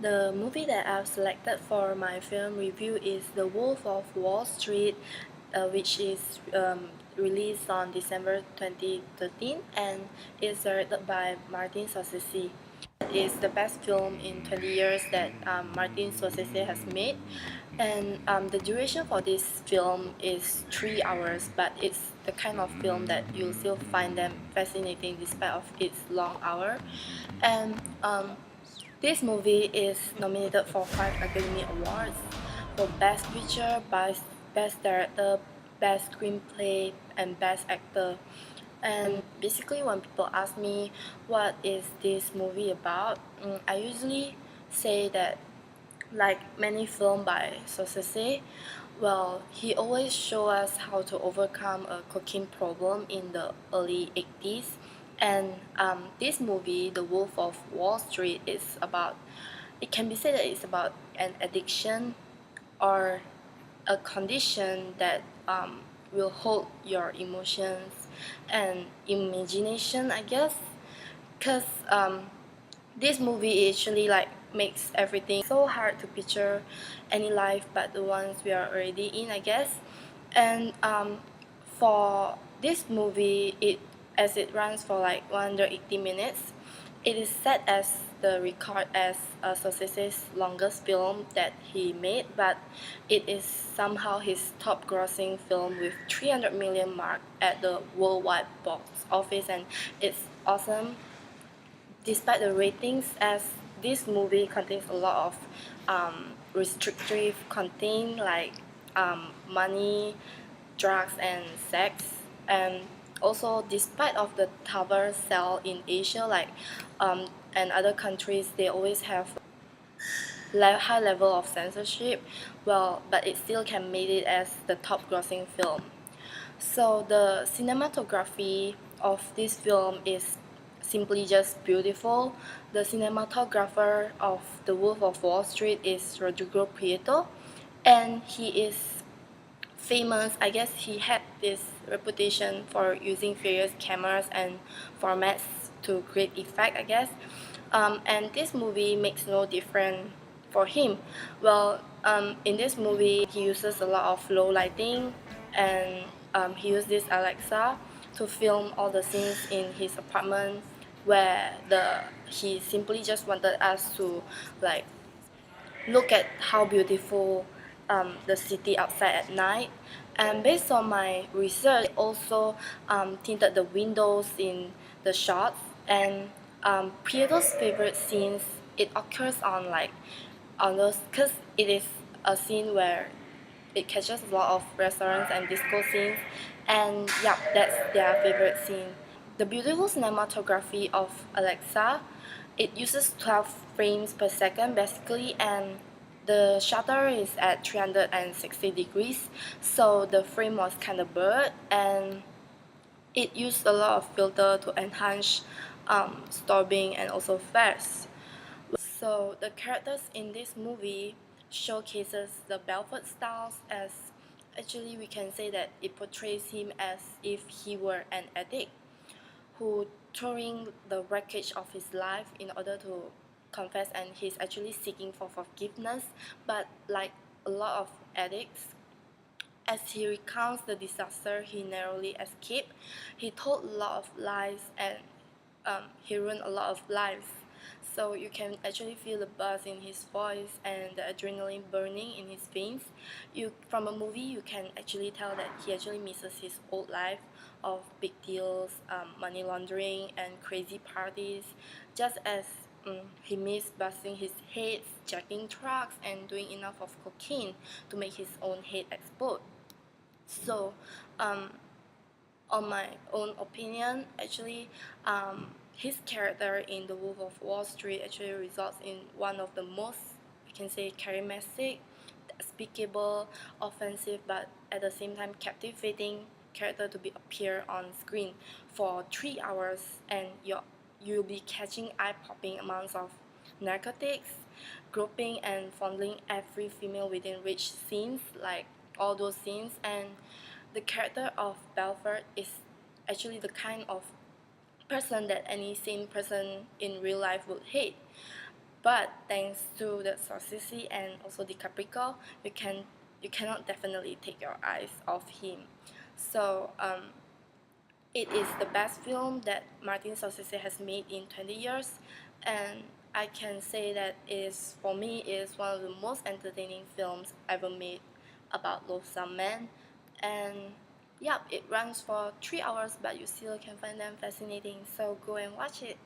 The movie that I've selected for my film review is The Wolf of Wall Street, which is released on December 2013 and is directed by Martin Scorsese. It is the best film in 20 years that Martin Scorsese has made, and the duration for this film is 3 hours, but it's the kind of film that you'll still find them fascinating despite of its long hour. And this movie is nominated for 5 Academy Awards for Best Picture, Best Director, Best Screenplay, and Best Actor. And basically, when people ask me what is this movie about, I usually say that, like many films by Scorsese, well, he always show us how to overcome a cocaine problem in the early 80s. And this movie, The Wolf of Wall Street, is about, it can be said that it's about an addiction or a condition that will hold your emotions and imagination, I guess. Because this movie actually like makes everything so hard to picture any life but the ones we are already in, I guess. And for this movie, it as it runs for like 180 minutes, it is set as the record as Scorsese's longest film that he made, but it is somehow his top grossing film with 300 million mark at the worldwide box office, and it's awesome despite the ratings, as this movie contains a lot of restrictive content like money, drugs, and sex. And also, despite of the tougher sell in Asia, like and other countries, they always have high level of censorship. Well, but it still can made it as the top grossing film. So the cinematography of this film is simply just beautiful. The cinematographer of The Wolf of Wall Street is Rodrigo Prieto, and he is famous. I guess he had this reputation for using various cameras and formats to create effect, I guess. And this movie makes no different for him. Well, in this movie, he uses a lot of low lighting, and he used this Alexa to film all the scenes in his apartment, where he simply just wanted us to like look at how beautiful the city outside at night. And based on my research, also tinted the windows in the shots. And Pieto's favorite scenes, it occurs on like on those, because it is a scene where it catches a lot of restaurants and disco scenes, and yeah, that's their favorite scene. The beautiful cinematography of Alexa, it uses 12 frames per second basically, and the shutter is at 360 degrees, so the frame was kind of blurred, and it used a lot of filter to enhance storyboarding and also flares. So the characters in this movie showcases the Belfort styles, as actually we can say that it portrays him as if he were an addict who throwing the wreckage of his life in order to confess, and he's actually seeking for forgiveness. But like a lot of addicts, as he recounts the disaster he narrowly escaped, he told a lot of lies, and he ruined a lot of lives. So you can actually feel the buzz in his voice and the adrenaline burning in his veins. From a movie, you can actually tell that he actually misses his old life of big deals, money laundering, and crazy parties, just as he missed busting his head, jacking trucks, and doing enough of cocaine to make his own head explode. So, um, on my own opinion, actually, his character in The Wolf of Wall Street actually results in one of the most, we can say, charismatic, speakable, offensive, but at the same time captivating character to be appear on screen for 3 hours, and you'll be catching eye-popping amounts of narcotics, groping and fondling every female within reach scenes, like all those scenes. And the character of Belfort is actually the kind of person that any sane person in real life would hate. but thanks to the Scorsese and also DiCaprio, you cannot definitely take your eyes off him. So it is the best film that Martin Scorsese has made in 20 years, and I can say that is for me is one of the most entertaining films ever made about loathsome men. And yeah, it runs for 3 hours, but you still can find them fascinating. So go and watch it.